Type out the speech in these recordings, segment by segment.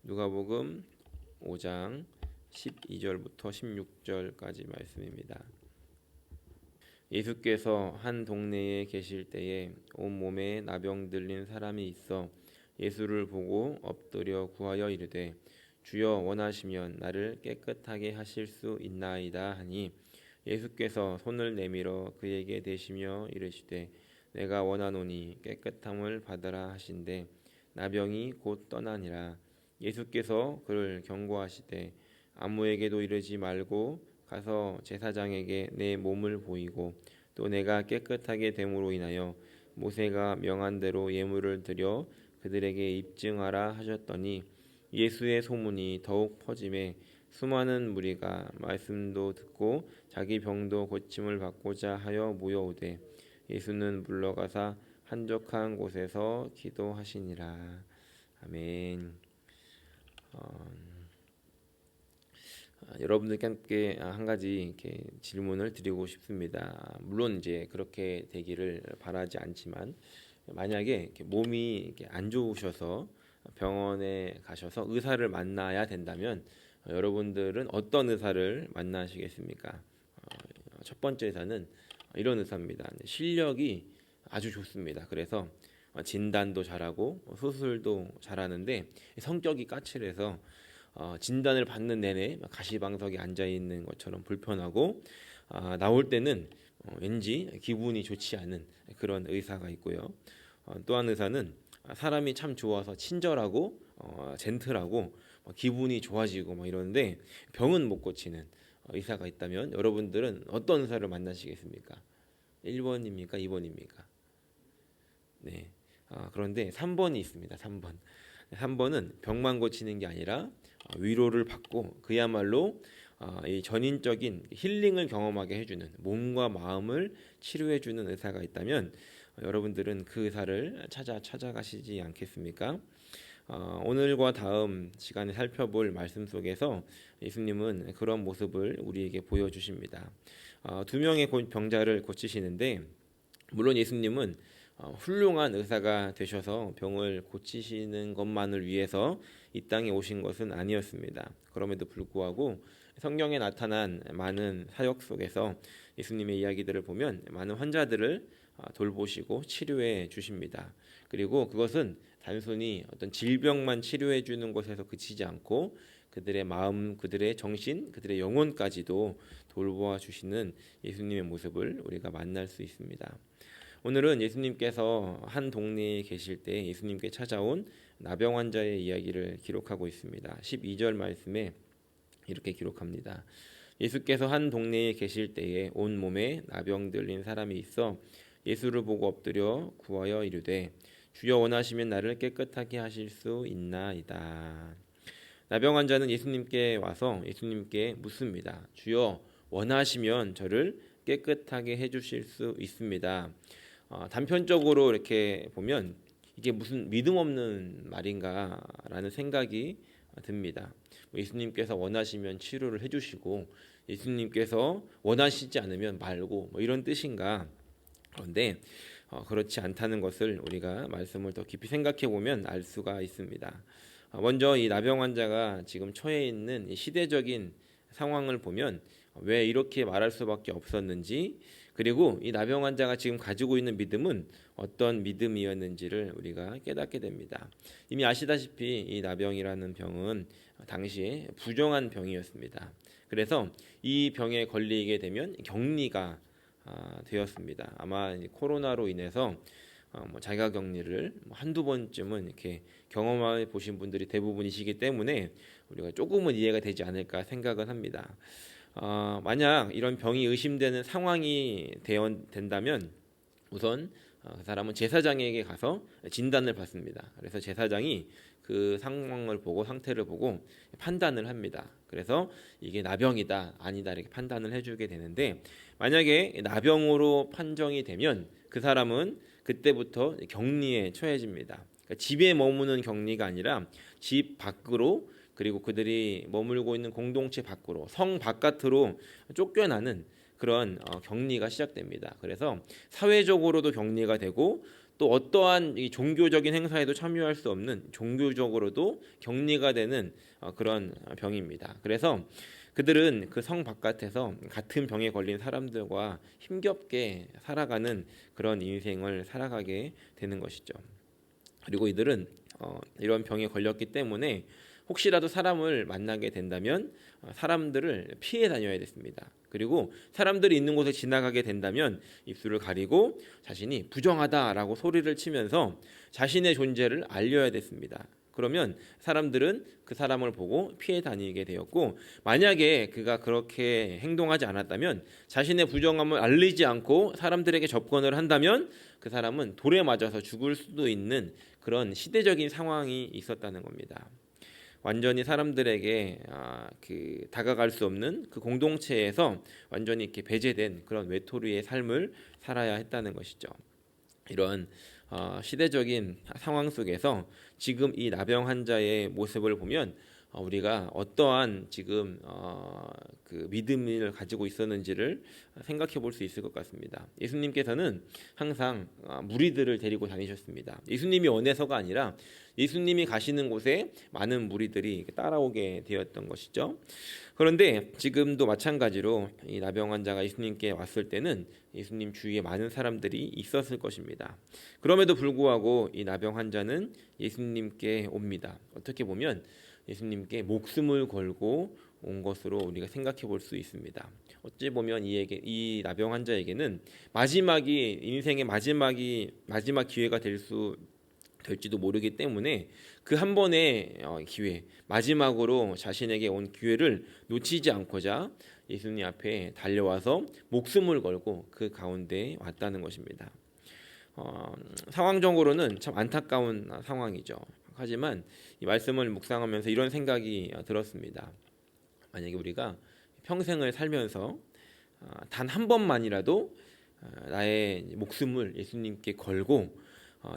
누가복음 5장 12절부터 16절까지 말씀입니다. 예수께서 한 동네에 계실 때에 온몸에 나병 들린 사람이 있어 예수를 보고 엎드려 구하여 이르되 주여 원하시면 나를 깨끗하게 하실 수 있나이다 하니 예수께서 손을 내밀어 그에게 대시며 이르시되 내가 원하노니 깨끗함을 받으라 하신대 나병이 곧 떠나니라. 예수께서 그를 경고하시되 아무에게도 이르지 말고 가서 제사장에게 내 몸을 보이고 또 내가 깨끗하게 됨으로 인하여 모세가 명한 대로 예물을 드려 그들에게 입증하라 하셨더니 예수의 소문이 더욱 퍼짐에 수많은 무리가 말씀도 듣고 자기 병도 고침을 받고자 하여 모여오되 예수는 물러가사 한적한 곳에서 기도하시니라. 아멘. 여러분들께 함께 한 가지 이렇게 질문을 드리고 싶습니다. 물론 이제 그렇게 되기를 바라지 않지만 만약에 이렇게 몸이 이렇게 안 좋으셔서 병원에 가셔서 의사를 만나야 된다면 여러분들은 어떤 의사를 만나시겠습니까? 첫 번째 의사는 이런 의사입니다. 실력이 아주 좋습니다. 그래서 진단도 잘하고 수술도 잘하는데 성격이 까칠해서 진단을 받는 내내 가시방석에 앉아 있는 것처럼 불편하고 나올 때는 왠지 기분이 좋지 않은 그런 의사가 있고요. 또한 의사는 사람이 참 좋아서 친절하고 젠틀하고 기분이 좋아지고 이러는데 병은 못 고치는 의사가 있다면 여러분들은 어떤 의사를 만나시겠습니까? 1번입니까? 2번입니까? 네. 그런데 3번이 있습니다. 3번. 3번은 병만 고치는 게 아니라 위로를 받고 그야말로 이 전인적인 힐링을 경험하게 해주는 몸과 마음을 치료해주는 의사가 있다면 여러분들은 그 의사를 찾아가시지 않겠습니까? 오늘과 다음 시간에 살펴볼 말씀 속에서 예수님은 그런 모습을 우리에게 보여주십니다. 두 명의 병자를 고치시는데 물론 예수님은 훌륭한 의사가 되셔서 병을 고치시는 것만을 위해서 이 땅에 오신 것은 아니었습니다. 그럼에도 불구하고 성경에 나타난 많은 사역 속에서 예수님의 이야기들을 보면 많은 환자들을 돌보시고 치료해 주십니다. 그리고 그것은 단순히 어떤 질병만 치료해 주는 것에서 그치지 않고 그들의 마음, 그들의 정신, 그들의 영혼까지도 돌보아 주시는 예수님의 모습을 우리가 만날 수 있습니다. 오늘은 예수님께서 한 동네에 계실 때 예수님께 찾아온 나병 환자의 이야기를 기록하고 있습니다. 12절 말씀에 이렇게 기록합니다. 예수께서 한 동네에 계실 때에 온 몸에 나병 들린 사람이 있어 예수를 보고 엎드려 구하여 이르되 주여 원하시면 나를 깨끗하게 하실 수 있나이다. 나병 환자는 예수님께 와서 예수님께 묻습니다. 주여 원하시면 저를 깨끗하게 해주실 수 있습니다. 단편적으로 이렇게 보면 이게 무슨 믿음 없는 말인가라는 생각이 듭니다. 예수님께서 원하시면 치료를 해주시고 예수님께서 원하시지 않으면 말고 이런 뜻인가? 그런데 그렇지 않다는 것을 우리가 말씀을 더 깊이 생각해 보면 알 수가 있습니다. 먼저 이 나병 환자가 지금 처해 있는 이 시대적인 상황을 보면 왜 이렇게 말할 수밖에 없었는지, 그리고 이 나병 환자가 지금 가지고 있는 믿음은 어떤 믿음이었는지를 우리가 깨닫게 됩니다. 이미 아시다시피 이 나병이라는 병은 당시에 부정한 병이었습니다. 그래서 이 병에 걸리게 되면 격리가 되었습니다. 아마 코로나로 인해서 자가격리를 한두 번쯤은 이렇게 경험해 보신 분들이 대부분이시기 때문에 우리가 조금은 이해가 되지 않을까 생각은 합니다. 만약 이런 병이 의심되는 상황이 된다면 우선 그 사람은 제사장에게 가서 진단을 받습니다. 그래서 제사장이 그 상황을 보고 상태를 보고 판단을 합니다. 그래서 이게 나병이다 아니다 이렇게 판단을 해주게 되는데 만약에 나병으로 판정이 되면 그 사람은 그때부터 격리에 처해집니다. 그러니까 집에 머무는 격리가 아니라 집 밖으로 그리고 그들이 머물고 있는 공동체 밖으로 성 바깥으로 쫓겨나는 그런 격리가 시작됩니다. 그래서 사회적으로도 격리가 되고 또 어떠한 이 종교적인 행사에도 참여할 수 없는 종교적으로도 격리가 되는 그런 병입니다. 그래서 그들은 그 성 바깥에서 같은 병에 걸린 사람들과 힘겹게 살아가는 그런 인생을 살아가게 되는 것이죠. 그리고 이들은 이런 병에 걸렸기 때문에 혹시라도 사람을 만나게 된다면 사람들을 피해 다녀야 됐습니다. 그리고 사람들이 있는 곳에 지나가게 된다면 입술을 가리고 자신이 부정하다라고 소리를 치면서 자신의 존재를 알려야 됐습니다. 그러면 사람들은 그 사람을 보고 피해 다니게 되었고, 만약에 그가 그렇게 행동하지 않았다면, 자신의 부정함을 알리지 않고 사람들에게 접근을 한다면 그 사람은 돌에 맞아서 죽을 수도 있는 그런 시대적인 상황이 있었다는 겁니다. 완전히 사람들에게 다가갈 수 없는 그 공동체에서 완전히 이렇게 배제된 그런 외톨이의 삶을 살아야 했다는 것이죠. 이런 시대적인 상황 속에서 지금 이 나병 환자의 모습을 보면 우리가 어떠한 지금 그 믿음을 가지고 있었는지를 생각해 볼 수 있을 것 같습니다. 예수님께서는 항상 무리들을 데리고 다니셨습니다. 예수님이 원해서가 아니라 예수님이 가시는 곳에 많은 무리들이 따라오게 되었던 것이죠. 그런데 지금도 마찬가지로 이 나병 환자가 예수님께 왔을 때는 예수님 주위에 많은 사람들이 있었을 것입니다. 그럼에도 불구하고 이 나병 환자는 예수님께 옵니다. 어떻게 보면 예수님께 목숨을 걸고 온 것으로 우리가 생각해 볼 수 있습니다. 어찌 보면 이 나병 환자에게는 마지막이 인생의 마지막 기회가 될지도 모르기 때문에 그 한 번의 기회, 마지막으로 자신에게 온 기회를 놓치지 않고자 예수님 앞에 달려와서 목숨을 걸고 그 가운데 왔다는 것입니다. 상황적으로는 참 안타까운 상황이죠. 하지만 이 말씀을 묵상하면서 이런 생각이 들었습니다. 만약에 우리가 평생을 살면서 단 한 번만이라도 나의 목숨을 예수님께 걸고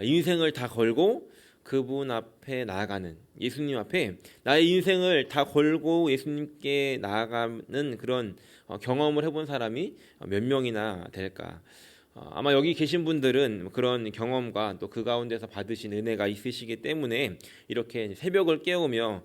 인생을 다 걸고 그분 앞에 나아가는, 예수님 앞에 나의 인생을 다 걸고 예수님께 나아가는 그런 경험을 해본 사람이 몇 명이나 될까? 아마 여기 계신 분들은 그런 경험과 또 그 가운데서 받으신 은혜가 있으시기 때문에 이렇게 새벽을 깨우며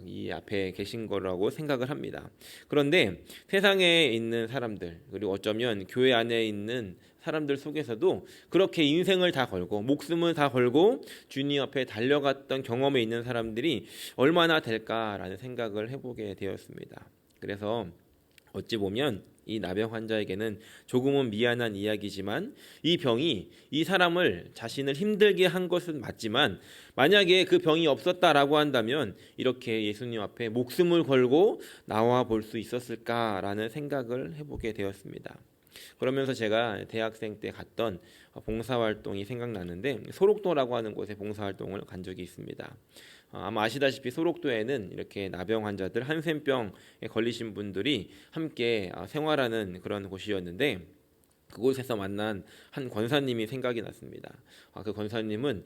이 앞에 계신 거라고 생각을 합니다. 그런데 세상에 있는 사람들, 그리고 어쩌면 교회 안에 있는 사람들 속에서도 그렇게 인생을 다 걸고 목숨을 다 걸고 주님 앞에 달려갔던 경험에 있는 사람들이 얼마나 될까라는 생각을 해보게 되었습니다. 그래서 어찌 보면 이 나병 환자에게는 조금은 미안한 이야기지만 이 병이 이 사람을 자신을 힘들게 한 것은 맞지만 만약에 그 병이 없었다라고 한다면 이렇게 예수님 앞에 목숨을 걸고 나와 볼 수 있었을까라는 생각을 해보게 되었습니다. 그러면서 제가 대학생 때 갔던 봉사활동이 생각나는데 소록도라고 하는 곳에 봉사활동을 간 적이 있습니다. 아마 아시다시피 소록도에는 이렇게 나병 환자들, 한센병에 걸리신 분들이 함께 생활하는 그런 곳이었는데 그곳에서 만난 한 권사님이 생각이 났습니다. 그 권사님은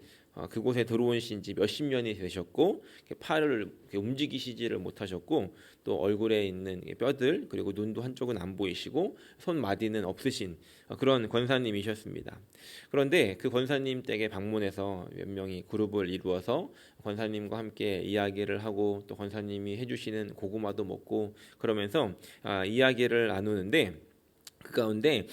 그곳에 들어오신 지 몇십 년이 되셨고 팔을 움직이시지를 못하셨고 또 얼굴에 있는 뼈들 그리고 눈도 한쪽은 안 보이시고 손마디는 없으신 그런 권사님이셨습니다. 그런데 그 권사님 댁에 방문해서 몇 명이 그룹을 이루어서 권사님과 함께 이야기를 하고 또 권사님이 해주시는 고구마도 먹고 그러면서 이야기를 나누는데 그 가운데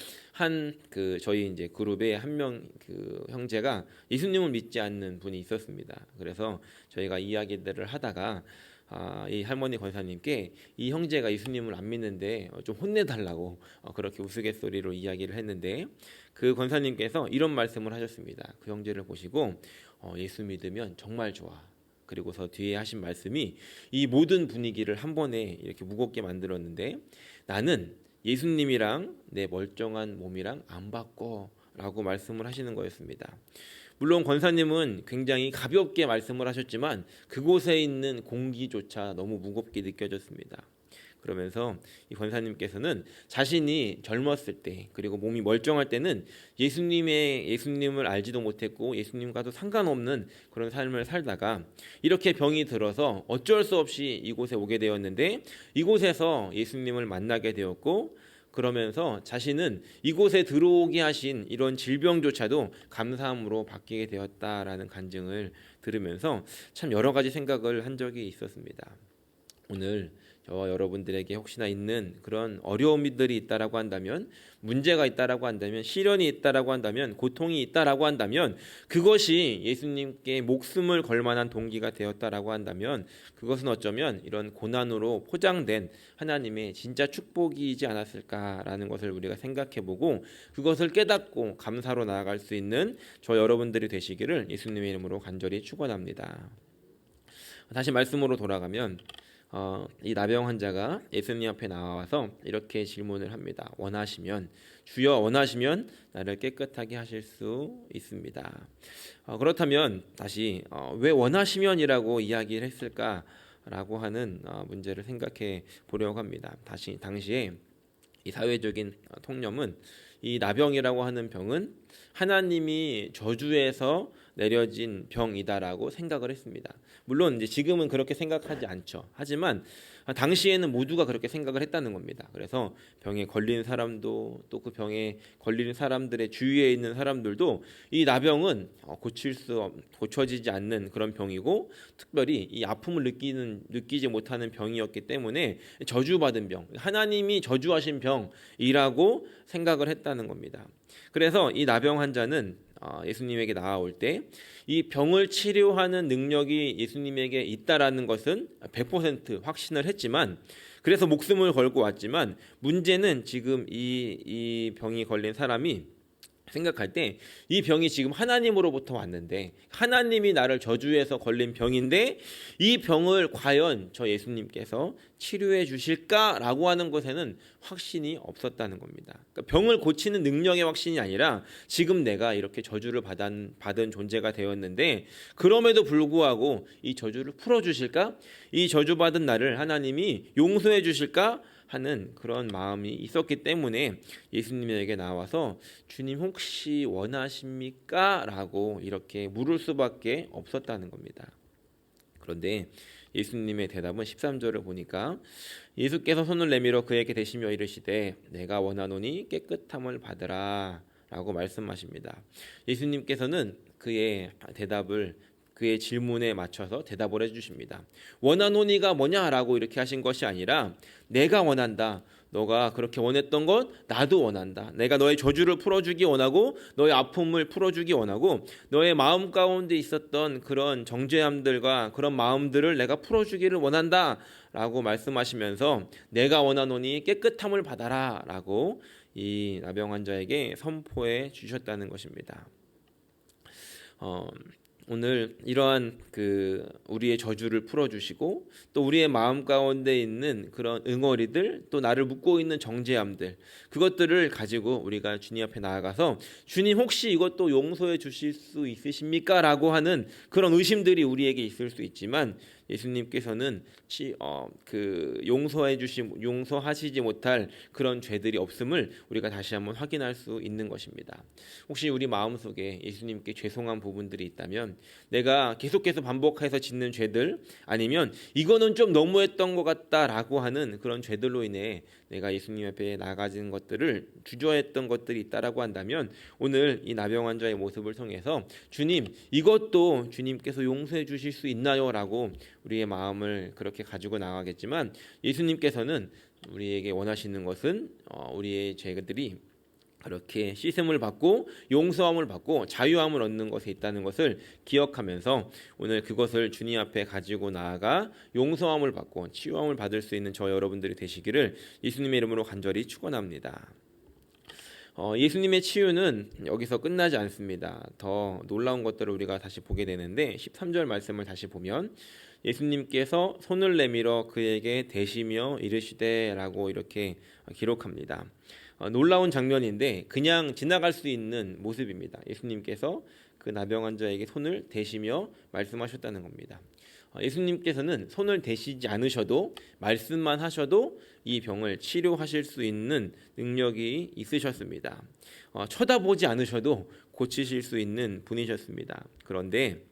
저희 이제 그룹의 한 명 그 형제가 예수님을 믿지 않는 분이 있었습니다. 그래서 저희가 이야기들을 하다가 이 할머니 권사님께 이 형제가 예수님을 안 믿는데 좀 혼내달라고 그렇게 우스갯소리로 이야기를 했는데 그 권사님께서 이런 말씀을 하셨습니다. 그 형제를 보시고 예수 믿으면 정말 좋아. 그리고서 뒤에 하신 말씀이 이 모든 분위기를 한 번에 이렇게 무겁게 만들었는데 나는 예수님이랑 내 멀쩡한 몸이랑 안 바꿔 라고 말씀을 하시는 거였습니다. 물론 권사님은 굉장히 가볍게 말씀을 하셨지만 그곳에 있는 공기조차 너무 무겁게 느껴졌습니다. 그러면서 이 권사님께서는 자신이 젊었을 때 그리고 몸이 멀쩡할 때는 예수님을 알지도 못했고 예수님과도 상관없는 그런 삶을 살다가 이렇게 병이 들어서 어쩔 수 없이 이곳에 오게 되었는데 이곳에서 예수님을 만나게 되었고 그러면서 자신은 이곳에 들어오게 하신 이런 질병조차도 감사함으로 바뀌게 되었다라는 간증을 들으면서 참 여러 가지 생각을 한 적이 있었습니다. 오늘 저와 여러분들에게 혹시나 있는 그런 어려움들이 있다라고 한다면, 문제가 있다라고 한다면, 시련이 있다라고 한다면, 고통이 있다라고 한다면, 그것이 예수님께 목숨을 걸 만한 동기가 되었다라고 한다면, 그것은 어쩌면 이런 고난으로 포장된 하나님의 진짜 축복이지 않았을까라는 것을 우리가 생각해보고, 그것을 깨닫고 감사로 나아갈 수 있는 저 여러분들이 되시기를 예수님의 이름으로 간절히 축원합니다. 다시 말씀으로 돌아가면, 이 나병 환자가 예수님 앞에 나와서 이렇게 질문을 합니다. 원하시면, 주여 원하시면 나를 깨끗하게 하실 수 있습니다. 그렇다면 다시 왜 원하시면이라고 이야기를 했을까라고 하는 문제를 생각해 보려고 합니다. 당시에 이 사회적인 통념은 이 나병이라고 하는 병은 하나님이 저주해서 내려진 병이다라고 생각을 했습니다. 물론 이제 지금은 그렇게 생각하지 않죠. 하지만 당시에는 모두가 그렇게 생각을 했다는 겁니다. 그래서 병에 걸린 사람도 또 그 병에 걸린 사람들의 주위에 있는 사람들도 이 나병은 고쳐지지 않는 그런 병이고, 특별히 이 아픔을 느끼지 못하는 병이었기 때문에 저주받은 병, 하나님이 저주하신 병이라고 생각을 했다는 겁니다. 그래서 이 나병 환자는 예수님에게 나아올 때 이 병을 치료하는 능력이 예수님에게 있다라는 것은 100% 확신을 했지만, 그래서 목숨을 걸고 왔지만, 문제는 지금 이 병이 걸린 사람이 생각할 때 이 병이 지금 하나님으로부터 왔는데, 하나님이 나를 저주해서 걸린 병인데 이 병을 과연 저 예수님께서 치료해 주실까라고 하는 것에는 확신이 없었다는 겁니다. 그러니까 병을 고치는 능력의 확신이 아니라 지금 내가 이렇게 저주를 받은 존재가 되었는데, 그럼에도 불구하고 이 저주를 풀어주실까? 이 저주받은 나를 하나님이 용서해 주실까? 하는 그런 마음이 있었기 때문에 예수님에게 나와서 주님 혹시 원하십니까? 라고 이렇게 물을 수밖에 없었다는 겁니다. 그런데 예수님의 대답은 13절을 보니까 예수께서 손을 내밀어 그에게 대시며 이르시되 내가 원하노니 깨끗함을 받으라 라고 말씀하십니다. 예수님께서는 그의 질문에 맞춰서 대답을 해주십니다. 원하노니가 뭐냐라고 이렇게 하신 것이 아니라, 내가 원한다. 너가 그렇게 원했던 것 나도 원한다. 내가 너의 저주를 풀어주기 원하고, 너의 아픔을 풀어주기 원하고, 너의 마음 가운데 있었던 그런 정죄함들과 그런 마음들을 내가 풀어주기를 원한다 라고 말씀하시면서 내가 원하노니 깨끗함을 받아라 라고 이 나병 환자에게 선포해 주셨다는 것입니다. 오늘 이러한 우리의 저주를 풀어주시고, 또 우리의 마음 가운데 있는 그런 응어리들, 또 나를 묶고 있는 정죄함들, 그것들을 가지고 우리가 주님 앞에 나아가서 주님 혹시 이것도 용서해 주실 수 있으십니까? 라고 하는 그런 의심들이 우리에게 있을 수 있지만, 예수님께서는 용서하시지 못할 그런 죄들이 없음을 우리가 다시 한번 확인할 수 있는 것입니다. 혹시 우리 마음속에 예수님께 죄송한 부분들이 있다면, 내가 계속해서 반복해서 짓는 죄들, 아니면 이거는 좀 너무했던 것 같다라고 하는 그런 죄들로 인해 내가 예수님 앞에 나가진 것들을 주저했던 것들이 있다라고 한다면, 오늘 이 나병 환자의 모습을 통해서 주님 이것도 주님께서 용서해 주실 수 있나요? 라고 우리의 마음을 그렇게 가지고 나가겠지만, 예수님께서는 우리에게 원하시는 것은 우리의 죄들이 그렇게 씻음을 받고 용서함을 받고 자유함을 얻는 것에 있다는 것을 기억하면서 오늘 그것을 주님 앞에 가지고 나아가 용서함을 받고 치유함을 받을 수 있는 저 여러분들이 되시기를 예수님의 이름으로 간절히 축원합니다. 예수님의 치유는 여기서 끝나지 않습니다. 더 놀라운 것들을 우리가 다시 보게 되는데, 13절 말씀을 다시 보면 예수님께서 손을 내밀어 그에게 대시며 이르시되 라고 이렇게 기록합니다. 놀라운 장면인데 그냥 지나갈 수 있는 모습입니다. 예수님께서 그 나병 환자에게 손을 대시며 말씀하셨다는 겁니다. 예수님께서는 손을 대시지 않으셔도, 말씀만 하셔도 이 병을 치료하실 수 있는 능력이 있으셨습니다. 쳐다보지 않으셔도 고치실 수 있는 분이셨습니다. 그런데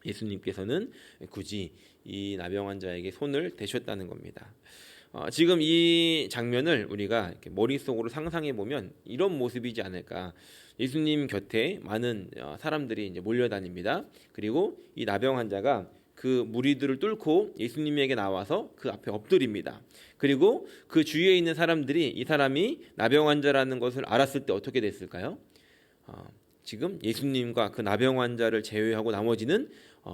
예수님께서는 굳이 이 나병 환자에게 손을 대셨다는 겁니다. 지금 이 장면을 우리가 이렇게 머릿속으로 상상해 보면 이런 모습이지 않을까. 예수님 곁에 많은 사람들이 이제 몰려다닙니다. 그리고 이 나병 환자가 그 무리들을 뚫고 예수님에게 나와서 그 앞에 엎드립니다. 그리고 그 주위에 있는 사람들이 이 사람이 나병 환자라는 것을 알았을 때 어떻게 됐을까요? 지금 예수님과 그 나병 환자를 제외하고 나머지는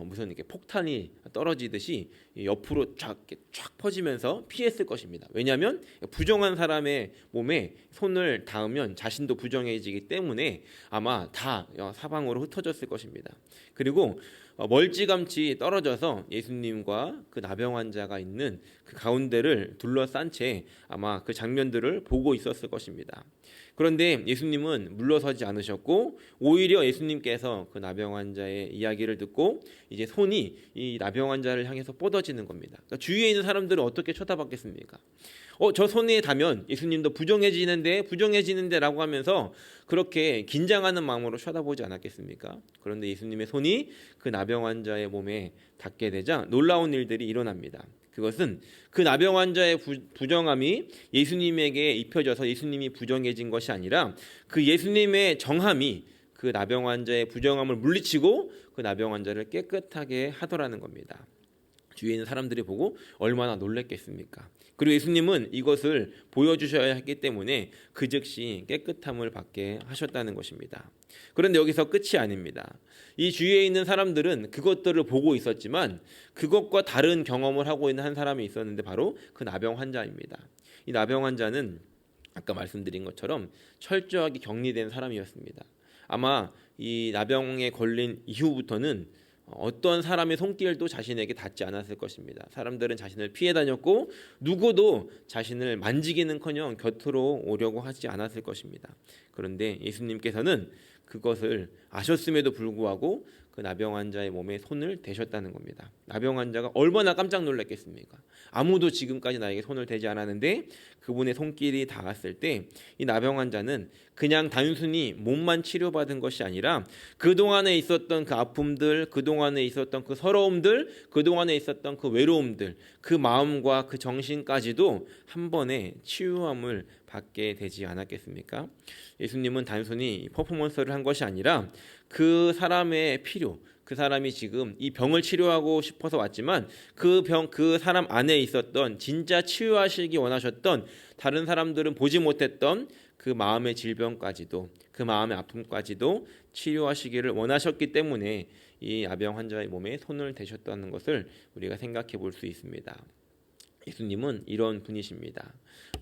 무슨 이렇게 폭탄이 떨어지듯이 옆으로 쫙 퍼지면서 피했을 것입니다. 왜냐하면 부정한 사람의 몸에 손을 닿으면 자신도 부정해지기 때문에 아마 다 사방으로 흩어졌을 것입니다. 그리고 멀찌감치 떨어져서 예수님과 그 나병 환자가 있는 그 가운데를 둘러싼 채 아마 그 장면들을 보고 있었을 것입니다. 그런데 예수님은 물러서지 않으셨고 오히려 예수님께서 그 나병 환자의 이야기를 듣고 이제 손이 이 나병 환자를 향해서 뻗어지는 겁니다. 그러니까 주위에 있는 사람들은 어떻게 쳐다봤겠습니까? 저 손에 닿으면 예수님도 부정해지는데 라고 하면서 그렇게 긴장하는 마음으로 쳐다보지 않았겠습니까? 그런데 예수님의 손이 그 나병 환자의 몸에 닿게 되자 놀라운 일들이 일어납니다. 그것은 그 나병 환자의 부정함이 예수님에게 입혀져서 예수님이 부정해진 것이 아니라 그 예수님의 정함이 그 나병 환자의 부정함을 물리치고 그 나병 환자를 깨끗하게 하더라는 겁니다. 주위에 있는 사람들이 보고 얼마나 놀랬겠습니까? 그리고 예수님은 이것을 보여주셔야 했기 때문에 그 즉시 깨끗함을 받게 하셨다는 것입니다. 그런데 여기서 끝이 아닙니다. 이 주위에 있는 사람들은 그것들을 보고 있었지만 그것과 다른 경험을 하고 있는 한 사람이 있었는데 바로 그 나병 환자입니다. 이 나병 환자는 아까 말씀드린 것처럼 철저하게 격리된 사람이었습니다. 아마 이 나병에 걸린 이후부터는 어떤 사람의 손길도 자신에게 닿지 않았을 것입니다. 사람들은 자신을 피해 다녔고 누구도 자신을 만지기는커녕 곁으로 오려고 하지 않았을 것입니다. 그런데 예수님께서는 그것을 아셨음에도 불구하고 그 나병 환자의 몸에 손을 대셨다는 겁니다. 나병 환자가 얼마나 깜짝 놀랐겠습니까? 아무도 지금까지 나에게 손을 대지 않았는데 그분의 손길이 닿았을 때 이 나병 환자는 그냥 단순히 몸만 치료받은 것이 아니라 그동안에 있었던 그 아픔들, 그동안에 있었던 그 서러움들, 그동안에 있었던 그 외로움들, 그 마음과 그 정신까지도 한 번에 치유함을 받게 되지 않았겠습니까? 예수님은 단순히 퍼포먼스를 한 것이 아니라 그 사람의 필요, 그 사람이 지금 이 병을 치료하고 싶어서 왔지만 그 사람 안에 있었던 진짜 치유하시기 원하셨던 다른 사람들은 보지 못했던 그 마음의 질병까지도 그 마음의 아픔까지도 치료하시기를 원하셨기 때문에 이 나병 환자의 몸에 손을 대셨다는 것을 우리가 생각해 볼 수 있습니다. 예수님은 이런 분이십니다.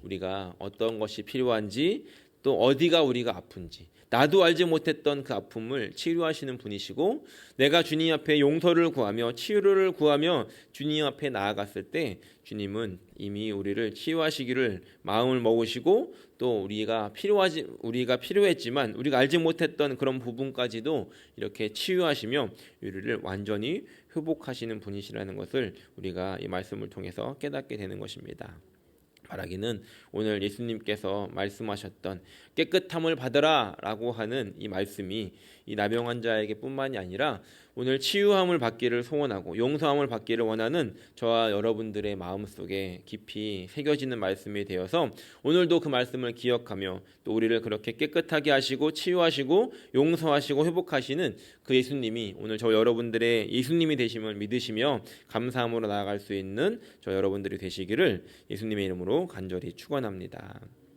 우리가 어떤 것이 필요한지 또 어디가 우리가 아픈지 나도 알지 못했던 그 아픔을 치료하시는 분이시고 내가 주님 앞에 용서를 구하며 치유를 구하며 주님 앞에 나아갔을 때 주님은 이미 우리를 치유하시기를 마음을 먹으시고 또 우리가 필요했지만 우리가 알지 못했던 그런 부분까지도 이렇게 치유하시며 우리를 완전히 회복하시는 분이시라는 것을 우리가 이 말씀을 통해서 깨닫게 되는 것입니다. 바라기는 오늘 예수님께서 말씀하셨던 깨끗함을 받으라 라고 하는 이 말씀이 이 나병 환자에게 뿐만이 아니라 오늘 치유함을 받기를 소원하고 용서함을 받기를 원하는 저와 여러분들의 마음속에 깊이 새겨지는 말씀이 되어서 오늘도 그 말씀을 기억하며 또 우리를 그렇게 깨끗하게 하시고 치유하시고 용서하시고 회복하시는 그 예수님이 오늘 저 여러분들의 예수님이 되심을 믿으시며 감사함으로 나아갈 수 있는 저 여러분들이 되시기를 예수님의 이름으로 간절히 축원합니다.